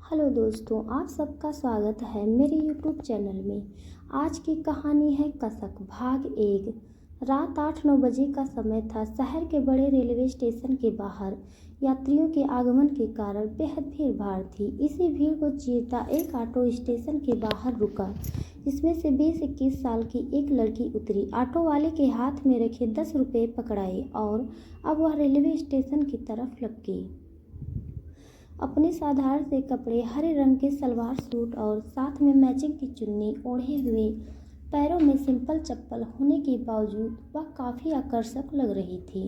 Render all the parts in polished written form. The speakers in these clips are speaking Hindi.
हेलो दोस्तों, आप सबका स्वागत है मेरे यूट्यूब चैनल में। आज की कहानी है कसक भाग 1। रात 8-9 बजे का समय था। शहर के बड़े रेलवे स्टेशन के बाहर यात्रियों के आगमन के कारण बेहद भीड़ भाड़ थी। इसी भीड़ को चीरता एक ऑटो स्टेशन के बाहर रुका, जिसमें से 20-21 साल की एक लड़की उतरी। ऑटो वाले के हाथ में रखे 10 रुपये पकड़ाए और अब वह रेलवे स्टेशन की तरफ लपकी। अपने साधारण से कपड़े, हरे रंग के सलवार सूट और साथ में मैचिंग की चुन्नी ओढ़े हुए, पैरों में सिंपल चप्पल होने के बावजूद वह काफ़ी आकर्षक लग रही थी।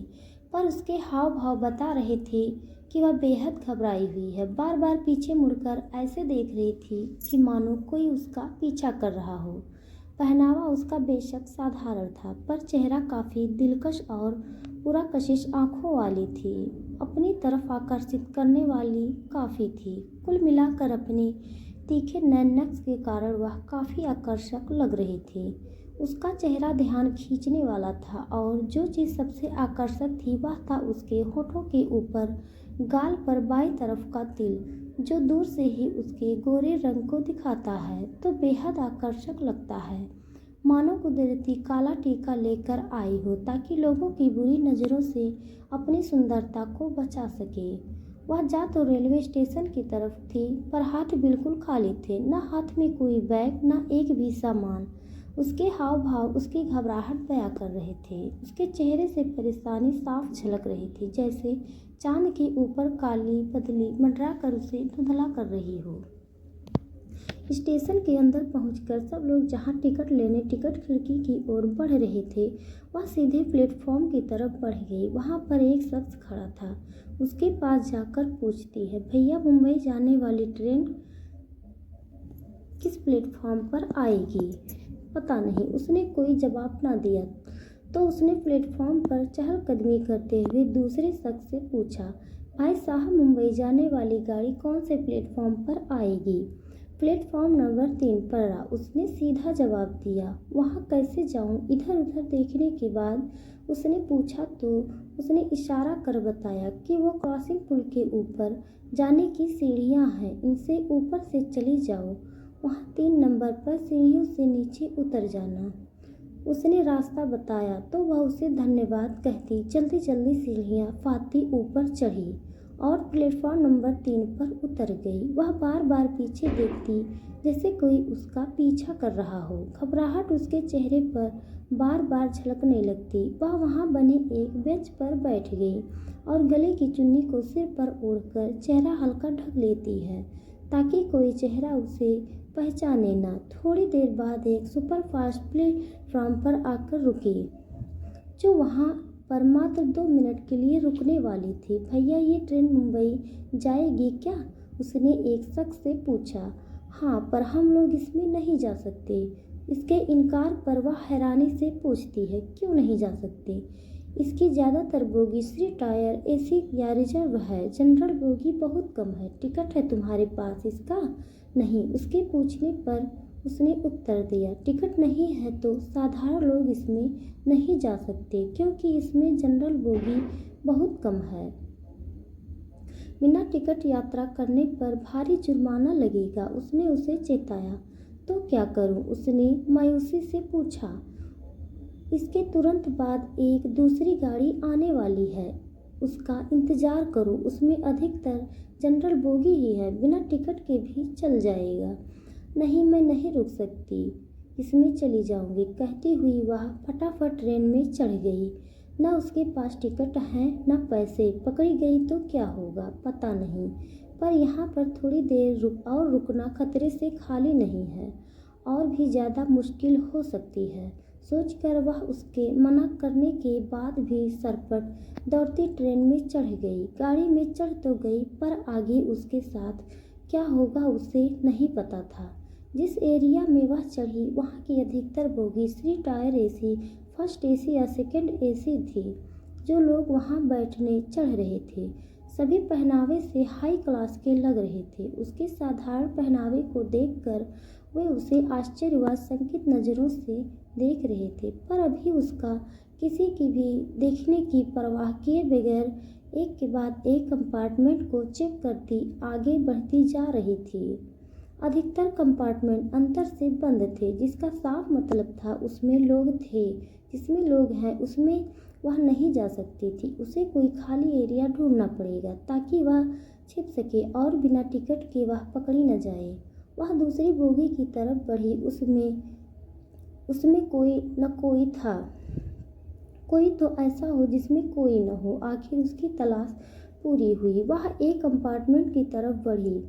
पर उसके हाव भाव बता रहे थे कि वह बेहद घबराई हुई है। बार बार पीछे मुड़कर ऐसे देख रही थी कि मानो कोई उसका पीछा कर रहा हो। पहनावा उसका बेशक साधारण था, पर चेहरा काफ़ी दिलकश और पूरा कशिश आंखों वाली थी। अपनी तरफ आकर्षित करने वाली काफ़ी थी। कुल मिलाकर अपने तीखे नैन नक्श के कारण वह काफ़ी आकर्षक लग रही थी। उसका चेहरा ध्यान खींचने वाला था और जो चीज़ सबसे आकर्षक थी वह था उसके होठों के ऊपर गाल पर बाईं तरफ का तिल, जो दूर से ही उसके गोरे रंग को दिखाता है तो बेहद आकर्षक लगता है। मानो कुदरती काला टीका लेकर आई हो ताकि लोगों की बुरी नज़रों से अपनी सुंदरता को बचा सके। वह जा तो रेलवे स्टेशन की तरफ थी, पर हाथ बिल्कुल खाली थे। न हाथ में कोई बैग, न एक भी सामान। उसके हाव भाव उसकी घबराहट बयां कर रहे थे। उसके चेहरे से परेशानी साफ झलक रही थी, जैसे चांद के ऊपर काली बदली मंडरा कर उसे धुंधला कर रही हो। स्टेशन के अंदर पहुंचकर सब लोग जहां टिकट लेने टिकट खिड़की की ओर बढ़ रहे थे, वह सीधे प्लेटफॉर्म की तरफ बढ़ गई। वहां पर एक शख्स खड़ा था। उसके पास जाकर पूछती है, भैया, मुंबई जाने वाली ट्रेन किस प्लेटफॉर्म पर आएगी? पता नहीं, उसने कोई जवाब ना दिया तो उसने प्लेटफॉर्म पर चहलकदमी करते हुए दूसरे शख्स से पूछा, भाई साहब, मुंबई जाने वाली गाड़ी कौन से प्लेटफॉर्म पर आएगी? प्लेटफॉर्म नंबर 3 पर आ, उसने सीधा जवाब दिया। वहाँ कैसे जाऊँ? इधर उधर देखने के बाद उसने पूछा तो उसने इशारा कर बताया कि वो क्रॉसिंग पुल के ऊपर जाने की सीढ़ियाँ हैं, इनसे ऊपर से चली जाओ, वहाँ 3 नंबर पर सीढ़ियों से नीचे उतर जाना। उसने रास्ता बताया तो वह उसे धन्यवाद कहती जल्दी जल्दी सीढ़ियाँ फाँदती ऊपर चढ़ी और प्लेटफॉर्म नंबर 3 पर उतर गई। वह बार बार पीछे देखती जैसे कोई उसका पीछा कर रहा हो। घबराहट उसके चेहरे पर बार बार झलकने लगती। वह वहाँ बने एक बेंच पर बैठ गई और गले की चुन्नी को सिर पर ओढ़कर चेहरा हल्का ढक लेती है ताकि कोई चेहरा उसे पहचाने ना। थोड़ी देर बाद एक सुपरफास्ट प्लेटफॉर्म पर आकर रुकी, जो वहाँ पर मात्र 2 मिनट के लिए रुकने वाली थी। भैया, ये ट्रेन मुंबई जाएगी क्या? उसने एक शख्स से पूछा। हाँ, पर हम लोग इसमें नहीं जा सकते। इसके इनकार पर वह हैरानी से पूछती है, क्यों नहीं जा सकते? इसकी ज़्यादातर बोगी 3 टायर एसी या रिजर्व है, जनरल बोगी बहुत कम है। टिकट है तुम्हारे पास इसका? नहीं, उसके पूछने पर उसने उत्तर दिया, टिकट नहीं है तो साधारण लोग इसमें नहीं जा सकते क्योंकि इसमें जनरल बोगी बहुत कम है। बिना टिकट यात्रा करने पर भारी जुर्माना लगेगा, उसने उसे चेताया। तो क्या करूं? उसने मायूसी से पूछा। इसके तुरंत बाद एक दूसरी गाड़ी आने वाली है, उसका इंतज़ार करो, उसमें अधिकतर जनरल बोगी ही है, बिना टिकट के भी चल जाएगा। नहीं, मैं नहीं रुक सकती, इसमें चली जाऊंगी, कहती हुई वह फटाफट ट्रेन में चढ़ गई। न उसके पास टिकट हैं न पैसे। पकड़ी गई तो क्या होगा पता नहीं, पर यहाँ पर थोड़ी देर रुकना खतरे से खाली नहीं है, और भी ज़्यादा मुश्किल हो सकती है। सोचकर वह उसके मना करने के बाद भी सरपट दौड़ती ट्रेन में चढ़ गई। गाड़ी में चढ़ तो गई, पर आगे उसके साथ क्या होगा उसे नहीं पता था। जिस एरिया में वह चढ़ी वहाँ की अधिकतर bogie 3 tier AC, first AC या सेकंड एसी थी। जो लोग वहाँ बैठने चढ़ रहे थे सभी पहनावे से हाई क्लास के लग रहे थे। उसके साधारण पहनावे को देखकर वे उसे आश्चर्य व शंकित नज़रों से देख रहे थे, पर अभी उसका किसी की भी देखने की परवाह किए बगैर एक के बाद एक कंपार्टमेंट को चेक करती आगे बढ़ती जा रही थी। अधिकतर कंपार्टमेंट अंदर से बंद थे, जिसका साफ मतलब था उसमें लोग थे। जिसमें लोग हैं उसमें वह नहीं जा सकती थी। उसे कोई खाली एरिया ढूंढना पड़ेगा ताकि वह छिप सके और बिना टिकट के वह पकड़ी न जाए। वह दूसरी बोगी की तरफ बढ़ी। उसमें उसमें कोई न कोई था। कोई तो ऐसा हो जिसमें कोई न हो। आखिर उसकी तलाश पूरी हुई। वह एक कंपार्टमेंट की तरफ बढ़ी।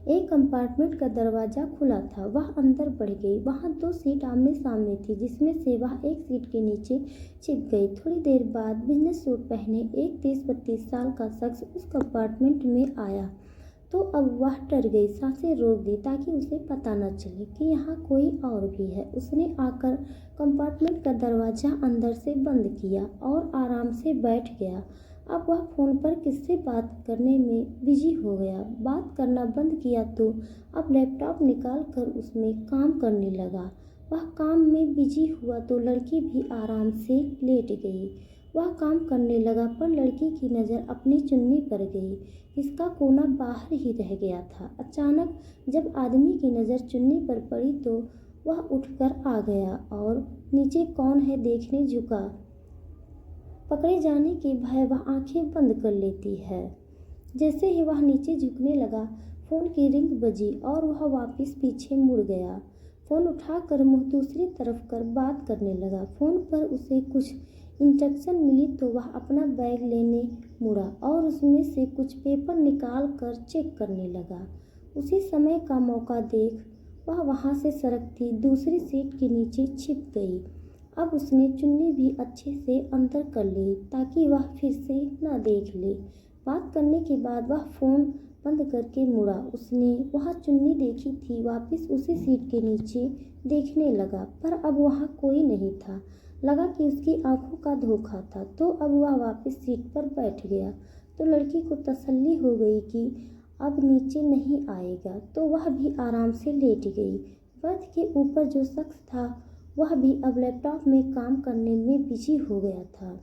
एक कंपार्टमेंट का दरवाजा खुला था। वह अंदर बढ़ गई। वहाँ दो सीट आमने सामने थी, जिसमें से वह एक सीट के नीचे छिप गई। थोड़ी देर बाद बिजनेस सूट पहने एक 30-32 साल का शख्स उस कंपार्टमेंट में आया। तो अब वह डर गई, सांसें रोक दी ताकि उसे पता न चले कि यहाँ कोई और भी है। उसने आकर कंपार्टमेंट का दरवाजा अंदर से बंद किया और आराम से बैठ गया। अब वह फ़ोन पर किससे बात करने में बिजी हो गया। बात करना बंद किया तो अब लैपटॉप निकाल कर उसमें काम करने लगा। वह काम में बिजी हुआ तो लड़की भी आराम से लेट गई। वह काम करने लगा पर लड़की की नज़र अपनी चुन्नी पर गई, जिसका कोना बाहर ही रह गया था। अचानक जब आदमी की नज़र चुन्नी पर पड़ी तो वह उठकर आ गया और नीचे कौन है देखने झुका। पकड़े जाने के भय वह आंखें बंद कर लेती है। जैसे ही वह नीचे झुकने लगा, फ़ोन की रिंग बजी और वह वापस पीछे मुड़ गया। फ़ोन उठाकर मुंह दूसरी तरफ कर बात करने लगा। फ़ोन पर उसे कुछ इंस्ट्रक्शन मिली तो वह अपना बैग लेने मुड़ा और उसमें से कुछ पेपर निकाल कर चेक करने लगा। उसी समय का मौका देख वह वहाँ से सरकती दूसरी सीट के नीचे छिप गई। अब उसने चुन्नी भी अच्छे से अंदर कर ली ताकि वह फिर से न देख ले। बात करने के बाद वह फ़ोन बंद करके मुड़ा। उसने वहाँ चुन्नी देखी थी, वापस उसी सीट के नीचे देखने लगा, पर अब वहाँ कोई नहीं था। लगा कि उसकी आंखों का धोखा था, तो अब वह वापस सीट पर बैठ गया। तो लड़की को तसल्ली हो गई कि अब नीचे नहीं आएगा, तो वह भी आराम से लेट गई। बर्थ के ऊपर जो शख्स था वह भी अब लैपटॉप में काम करने में बिजी हो गया था।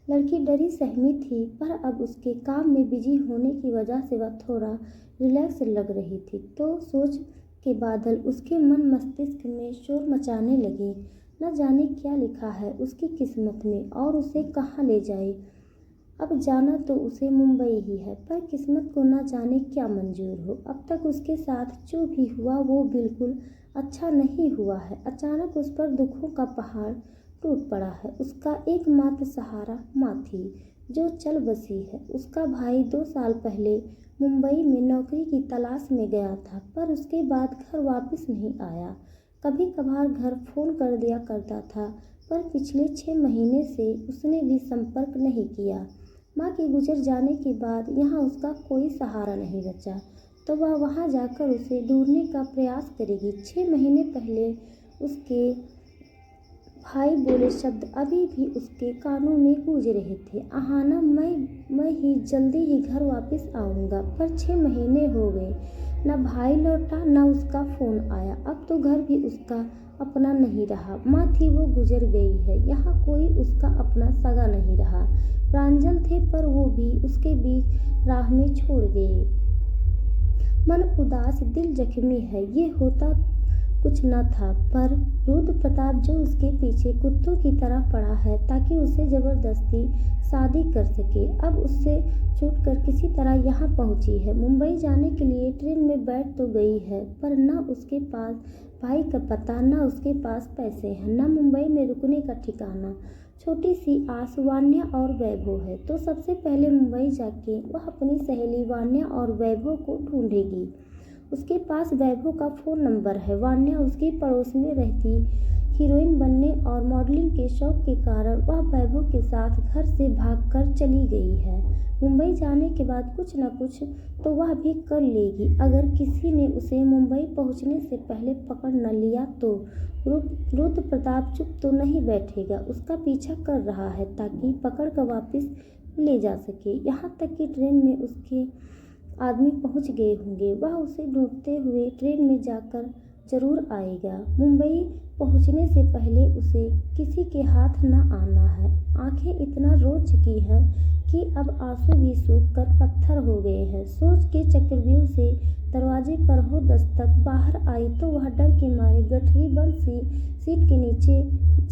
लड़की डरी सहमी थी, पर अब उसके काम में बिजी होने की वजह से वह थोड़ा रिलैक्स लग रही थी। तो सोच के बादल उसके मन मस्तिष्क में शोर मचाने लगे। न जाने क्या लिखा है उसकी किस्मत में और उसे कहाँ ले जाए। अब जाना तो उसे मुंबई ही है, पर किस्मत को न जाने क्या मंजूर हो। अब तक उसके साथ जो भी हुआ वो बिल्कुल अच्छा नहीं हुआ है। अचानक उस पर दुखों का पहाड़ टूट पड़ा है। उसका एकमात्र सहारा माँ थी, जो चल बसी है। उसका भाई 2 साल पहले मुंबई में नौकरी की तलाश में गया था, पर उसके बाद घर वापस नहीं आया। कभी कभार घर फ़ोन कर दिया करता था, पर पिछले 6 महीने से उसने भी संपर्क नहीं किया। माँ के गुजर जाने के बाद यहाँ उसका कोई सहारा नहीं बचा, तो वह वहाँ जाकर उसे ढूंढने का प्रयास करेगी। 6 महीने पहले उसके भाई बोले शब्द अभी भी उसके कानों में गूंज रहे थे। आहाना, मैं ही जल्दी ही घर वापस आऊँगा। पर 6 महीने हो गए, न भाई लौटा न उसका फ़ोन आया। अब तो घर भी उसका अपना नहीं रहा। माँ थी वो गुजर गई है। यहाँ कोई उसका अपना सगा नहीं रहा। प्रांजल थे पर वो भी उसके बीच राह में छोड़ गए। मन उदास, दिल जख्मी है। ये होता कुछ न था, पर रुद्र प्रताप जो उसके पीछे कुत्तों की तरह पड़ा है ताकि उसे जबरदस्ती शादी कर सके, अब उससे छूटकर किसी तरह यहाँ पहुँची है। मुंबई जाने के लिए ट्रेन में बैठ तो गई है, पर न उसके पास भाई का पता, न उसके पास पैसे हैं, न मुंबई में रुकने का ठिकाना। छोटी सी आस वान्या और वैभव है, तो सबसे पहले मुंबई जाके वह अपनी सहेली वान्या और वैभव को ढूंढेगी। उसके पास वैभव का फ़ोन नंबर है। वान्या उसकी पड़ोस में रहती। हीरोइन बनने और मॉडलिंग के शौक के कारण वह वैभव के साथ घर से भागकर चली गई है। मुंबई जाने के बाद कुछ न कुछ तो वह भी कर लेगी। अगर किसी ने उसे मुंबई पहुंचने से पहले पकड़ न लिया तो रुद्र प्रताप चुप तो नहीं बैठेगा। उसका पीछा कर रहा है ताकि पकड़ कर वापस ले जा सके। यहाँ तक कि ट्रेन में उसके आदमी पहुंच गए होंगे। वह उसे ढूंढते हुए ट्रेन में जरूर आएगा। मुंबई पहुंचने से पहले उसे किसी के हाथ न आना है। आंखें इतना रो चुकी हैं कि अब आंसू भी सूख कर पत्थर हो गए हैं। सोच के चक्रव्यूह से दरवाजे पर हो दस्तक। बाहर आई तो वह डर के मारे गठरी बंद सी सीट के नीचे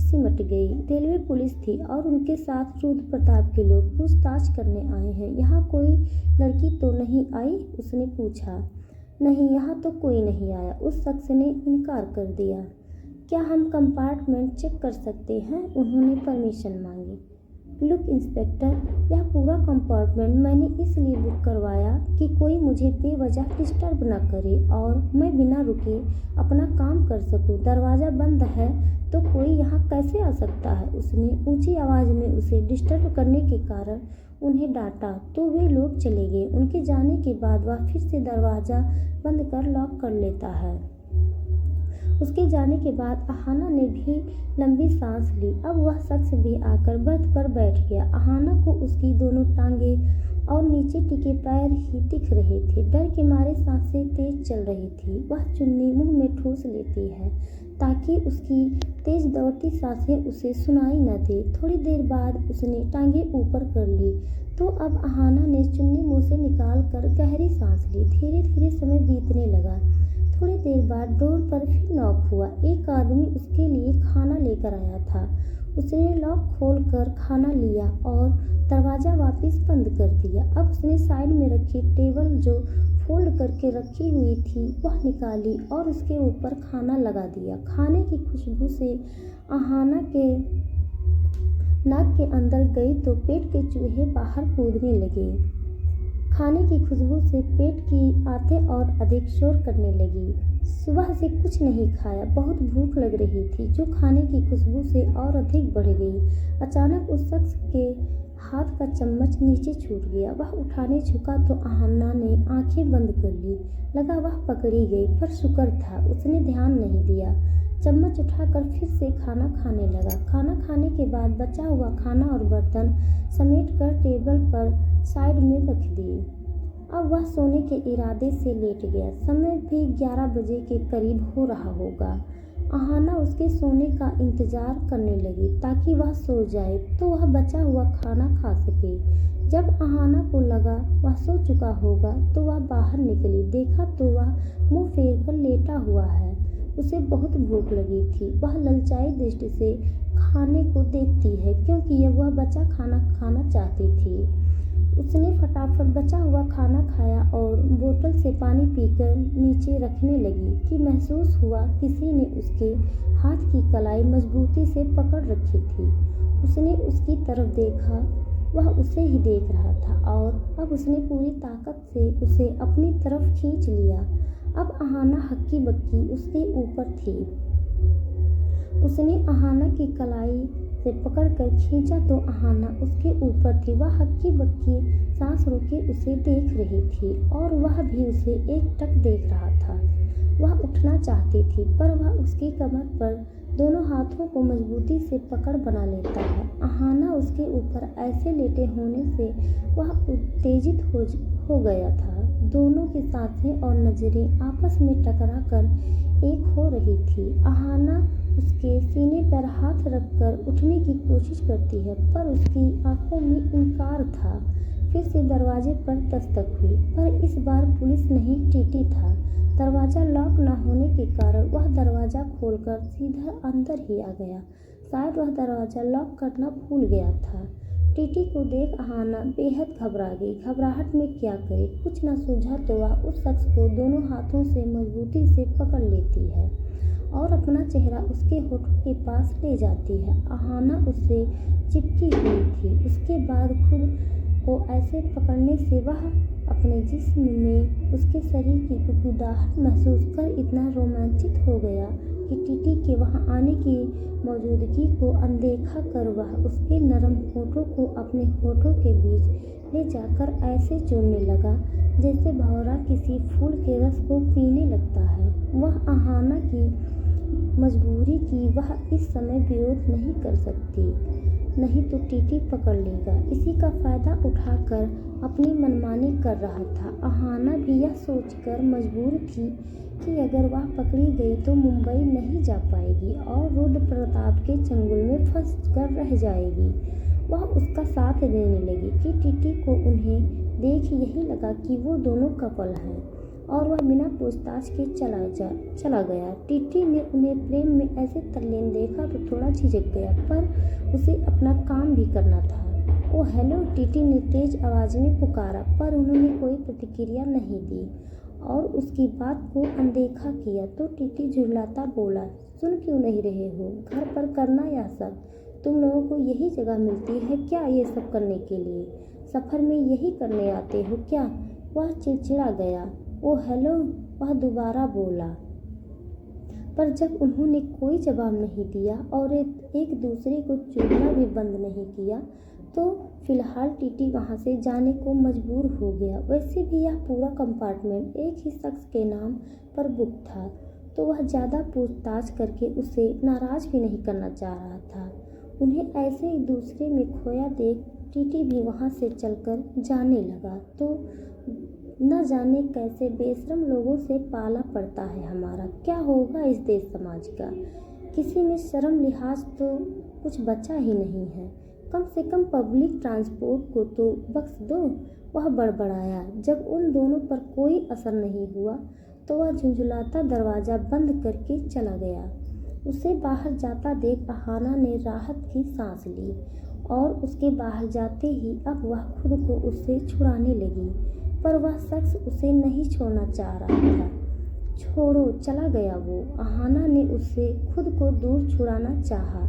सिमट गई। रेलवे पुलिस थी और उनके साथ रुद्र प्रताप के लोग पूछताछ करने आए हैं। यहाँ कोई लड़की तो नहीं आई? उसने पूछा। नहीं, यहाँ तो कोई नहीं आया, उस शख्स ने इनकार कर दिया। क्या हम कंपार्टमेंट चेक कर सकते हैं? उन्होंने परमिशन मांगी। लुक इंस्पेक्टर, यह पूरा कंपार्टमेंट मैंने इसलिए बुक करवाया कि कोई मुझे बेवजह डिस्टर्ब न करे और मैं बिना रुके अपना काम कर सकूं। दरवाज़ा बंद है तो कोई यहाँ कैसे आ सकता है? उसने ऊंची आवाज़ में उसे डिस्टर्ब करने के कारण उन्हें डांटा तो वे लोग चले गए। उनके जाने के बाद वह फिर से दरवाज़ा बंद कर लॉक कर लेता है। उसके जाने के बाद अहाना ने भी लंबी सांस ली। अब वह शख्स भी आकर बर्थ पर बैठ गया। अहाना को उसकी दोनों टांगें और नीचे टिके पैर ही दिख रहे थे। डर के मारे सांसें तेज चल रही थी। वह चुन्नी मुंह में ठूस लेती है ताकि उसकी तेज दौड़ती सांसें उसे सुनाई न दे। थोड़ी देर बाद उसने टांगें ऊपर कर ली तो अब अहाना ने चुन्नी मुंह से निकाल कर गहरी सांस ली। धीरे धीरे समय बीतने लगा। थोड़ी देर बाद डोर पर फिर नॉक हुआ। एक आदमी उसके लिए खाना लेकर आया था। उसने लॉक खोलकर खाना लिया और दरवाज़ा वापस बंद कर दिया। अब उसने साइड में रखी टेबल जो फोल्ड करके रखी हुई थी वह निकाली और उसके ऊपर खाना लगा दिया। खाने की खुशबू से अहाना के नाक के अंदर गई तो पेट के चूहे बाहर कूदने लगे। खाने की खुशबू से पेट की आंतें और अधिक शोर करने लगी। सुबह से कुछ नहीं खाया, बहुत भूख लग रही थी जो खाने की खुशबू से और अधिक बढ़ गई। अचानक उस शख्स के हाथ का चम्मच नीचे छूट गया। वह उठाने झुका तो अहाना ने आंखें बंद कर ली। लगा वह पकड़ी गई, पर शुक्र था उसने ध्यान नहीं दिया। चम्मच उठाकर फिर से खाना खाने लगा। खाना खाने के बाद बचा हुआ खाना और बर्तन समेट कर टेबल पर साइड में रख दिए। अब वह सोने के इरादे से लेट गया। समय भी 11 बजे के करीब हो रहा होगा। अहाना उसके सोने का इंतजार करने लगी ताकि वह सो जाए तो वह बचा हुआ खाना खा सके। जब अहाना को लगा वह सो चुका होगा तो वह बाहर निकली। देखा तो वह मुंह फेर कर लेटा हुआ है। उसे बहुत भूख लगी थी। वह ललचाई दृष्टि से खाने को देखती है क्योंकि अब वह बचा खाना खाना चाहती थी। उसने फटाफट बचा हुआ खाना खाया और बोतल से पानी पीकर नीचे रखने लगी कि महसूस हुआ किसी ने उसके हाथ की कलाई मजबूती से पकड़ रखी थी। उसने उसकी तरफ देखा, वह उसे ही देख रहा था और अब उसने पूरी ताकत से उसे अपनी तरफ खींच लिया। अब अहाना हक्की बक्की उसके ऊपर थी। उसने अहाना की कलाई से पकड़कर खींचा तो अहाना उसके ऊपर थी। वह हक्की बक्की सांस रोके उसे देख रही थी और वह भी उसे एकटक देख रहा था। वह उठना चाहती थी पर वह उसकी कमर पर दोनों हाथों को मजबूती से पकड़ बना लेता है। अहाना उसके ऊपर ऐसे लेटे होने से वह उत्तेजित हो गया था। दोनों की सांसें और नजरें आपस में टकरा कर एक हो रही थी। अहाना उसके सीने पर हाथ रखकर उठने की कोशिश करती है पर उसकी आंखों में इनकार था। फिर से दरवाजे पर दस्तक हुई पर इस बार पुलिस नहीं, टीटी था। दरवाज़ा लॉक न होने के कारण वह दरवाज़ा खोलकर सीधा अंदर ही आ गया। शायद वह दरवाज़ा लॉक करना भूल गया था। टीटी को देख अहाना बेहद घबरा गई। घबराहट में क्या करे, कुछ न सूझा तो वह उस शख्स को दोनों हाथों से मजबूती से पकड़ लेती है और अपना चेहरा उसके होठों के पास ले जाती है। अहाना उससे चिपकी हुई थी। उसके बाद खुद को ऐसे पकड़ने से वह अपने जिस्म में उसके शरीर की गुदगुदाहट महसूस कर इतना रोमांचित हो गया कि टीटी के वहाँ आने की मौजूदगी को अनदेखा कर वह उसके नरम होठों को अपने होठों के बीच ले जाकर ऐसे चूमने लगा जैसे भौरा किसी फूल के रस को पीने लगता है। वह अहाना की मजबूरी की वह इस समय विरोध नहीं कर सकती। नहीं तो टीटी पकड़ लेगा। इसी का फ़ायदा उठाकर अपनी मनमानी कर रहा था। अहाना भी यह सोचकर मजबूर थी कि अगर वह पकड़ी गई तो मुंबई नहीं जा पाएगी और रुद्र प्रताप के चंगुल में फंस कर रह जाएगी। वह उसका साथ देने लगी कि टीटी को उन्हें देख यही लगा कि वो दोनों कपल हैं और वह बिना पूछताछ के चला गया। टीटी ने उन्हें प्रेम में ऐसे तल्लीन देखा तो थोड़ा झिझक गया, पर उसे अपना काम भी करना था। ओ हेलो, टीटी ने तेज आवाज़ में पुकारा, पर उन्होंने कोई प्रतिक्रिया नहीं दी और उसकी बात को अनदेखा किया। तो टीटी झुरलाता बोला, सुन क्यों नहीं रहे हो? घर पर करना यह सब? तुम लोगों को यही जगह मिलती है क्या ये सब करने के लिए? सफ़र में यही करने आते हो क्या? वह चिड़चिड़ा गया। ओ हेलो, वह दोबारा बोला, पर जब उन्होंने कोई जवाब नहीं दिया और एक दूसरे को चूमना भी बंद नहीं किया तो फिलहाल टीटी वहाँ से जाने को मजबूर हो गया। वैसे भी यह पूरा कंपार्टमेंट एक ही शख्स के नाम पर बुक था, तो वह ज़्यादा पूछताछ करके उसे नाराज़ भी नहीं करना चाह रहा था। उन्हें ऐसे एक दूसरे में खोया देख टीटी भी वहाँ से चलकर जाने लगा। तो न जाने कैसे बेशरम लोगों से पाला पड़ता है हमारा। क्या होगा इस देश समाज का? किसी में शर्म लिहाज तो कुछ बचा ही नहीं है। कम से कम पब्लिक ट्रांसपोर्ट को तो बख्श दो। वह बड़बड़ाया। जब उन दोनों पर कोई असर नहीं हुआ तो वह झुंझुलाता दरवाज़ा बंद करके चला गया। उसे बाहर जाता देख अहाना ने राहत की सांस ली और उसके बाहर जाते ही अब वह खुद को उससे छुड़ाने लगी, पर वह शख्स उसे नहीं छोड़ना चाह रहा था। छोड़ो, चला गया वो। अहाना ने उससे खुद को दूर छुड़ाना चाहा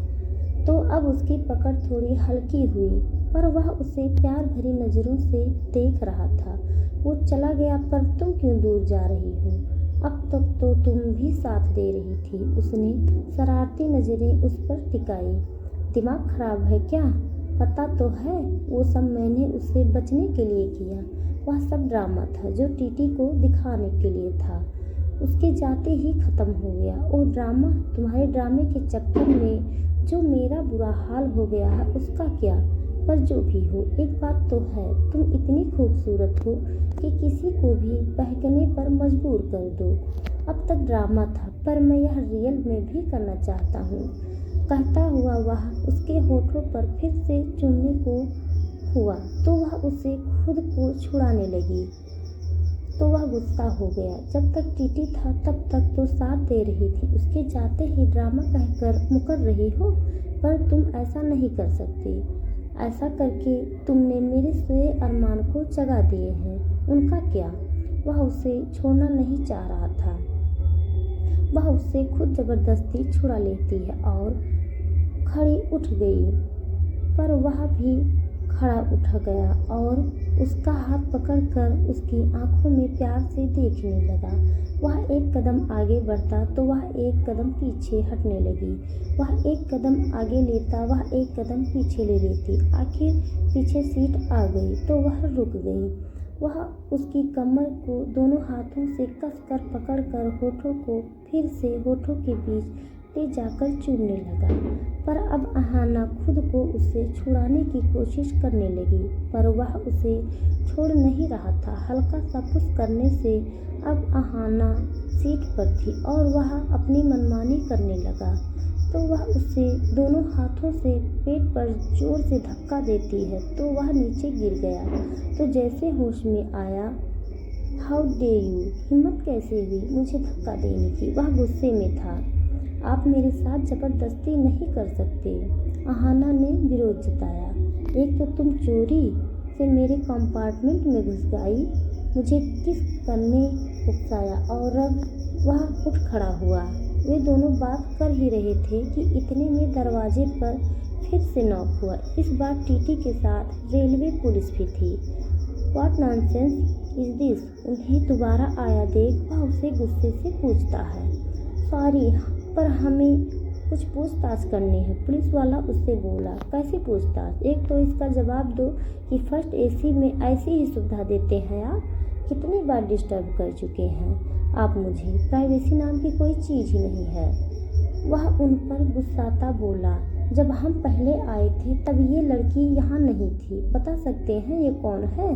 तो अब उसकी पकड़ थोड़ी हल्की हुई, पर वह उसे प्यार भरी नज़रों से देख रहा था। वो चला गया, पर तुम क्यों दूर जा रही हो? अब तक तो तुम भी साथ दे रही थी। उसने शरारती नज़रें उस पर टिकाई। दिमाग खराब है क्या? पता तो है वो सब मैंने उससे बचने के लिए किया। वह सब ड्रामा था जो टीटी को दिखाने के लिए था। उसके जाते ही ख़त्म हो गया। वो ड्रामा, तुम्हारे ड्रामे के चक्कर में जो मेरा बुरा हाल हो गया है उसका क्या? पर जो भी हो, एक बात तो है, तुम इतनी खूबसूरत हो कि किसी को भी बहकने पर मजबूर कर दो। अब तक ड्रामा था, पर मैं यह रियल में भी करना चाहता हूँ। कहता हुआ वह उसके होठों पर फिर से चूमने को हुआ तो वह उसे खुद को छुड़ाने लगी तो वह गुस्सा हो गया। जब तक टीटी था तब तक तो साथ दे रही थी, उसके जाते ही ड्रामा कहकर मुकर रही हो, पर तुम ऐसा नहीं कर सकती। ऐसा करके तुमने मेरे सोए अरमान को जगा दिए हैं। उनका क्या? वह उसे छोड़ना नहीं चाह रहा था। वह उससे खुद जबरदस्ती छुड़ा लेती है और खड़ी उठ गई, पर वह भी खड़ा उठ गया और उसका हाथ पकड़कर उसकी आंखों में प्यार से देखने लगा। वह एक कदम आगे बढ़ता तो वह एक कदम पीछे हटने लगी। वह एक कदम आगे लेता, वह एक कदम पीछे ले लेती। आखिर पीछे सीट आ गई तो वह रुक गई। वह उसकी कमर को दोनों हाथों से कसकर पकड़कर होठों को फिर से होठों के बीच ले जाकर चूमने लगा, पर अब अहाना खुद को उससे छुड़ाने की कोशिश करने लगी, पर वह उसे छोड़ नहीं रहा था। हल्का सा पुश करने से अब अहाना सीट पर थी और वह अपनी मनमानी करने लगा तो वह उसे दोनों हाथों से पेट पर जोर से धक्का देती है तो वह नीचे गिर गया। तो जैसे होश में आया, हाउ डे यू, हिम्मत कैसे हुई मुझे धक्का देने की? वह गुस्से में था। आप मेरे साथ ज़बरदस्ती नहीं कर सकते, अहाना ने विरोध जताया। एक तो तुम चोरी से मेरे कंपार्टमेंट में घुस गई, मुझे किस करने उकसाया और अब वह उठ खड़ा हुआ। वे दोनों बात कर ही रहे थे कि इतने में दरवाजे पर फिर से नॉक हुआ। इस बार टीटी के साथ रेलवे पुलिस भी थी। What nonsense is this? उन्हें दोबारा आया देख वह उसे गुस्से से पूछता है। सॉरी, पर हमें कुछ पूछताछ करनी है, पुलिस वाला उससे बोला। कैसी पूछताछ? एक तो इसका जवाब दो कि फर्स्ट एसी में ऐसी ही सुविधा देते हैं आप? कितनी बार डिस्टर्ब कर चुके हैं आप मुझे? प्राइवेसी नाम की कोई चीज़ ही नहीं है। वह उन पर गुस्साता बोला। जब हम पहले आए थे तब ये लड़की यहाँ नहीं थी। बता सकते हैं ये कौन है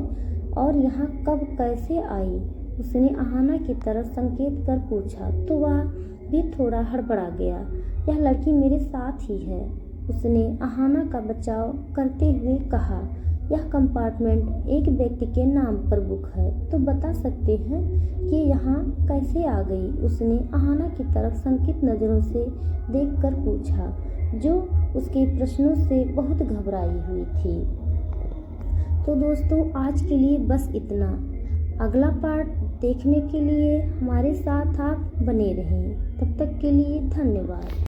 और यहाँ कब कैसे आई? उसने अहाना की तरफ संकेत कर पूछा तो वह भी थोड़ा हड़बड़ा गया। यह लड़की मेरे साथ ही है, उसने अहाना का बचाव करते हुए कहा। यह कंपार्टमेंट एक व्यक्ति के नाम पर बुक है, तो बता सकते हैं कि यहाँ कैसे आ गई? उसने अहाना की तरफ संकित नज़रों से देखकर पूछा, जो उसके प्रश्नों से बहुत घबराई हुई थी। तो दोस्तों आज के लिए बस इतना। अगला पार्ट देखने के लिए हमारे साथ आप बने रहें। तब तक के लिए धन्यवाद।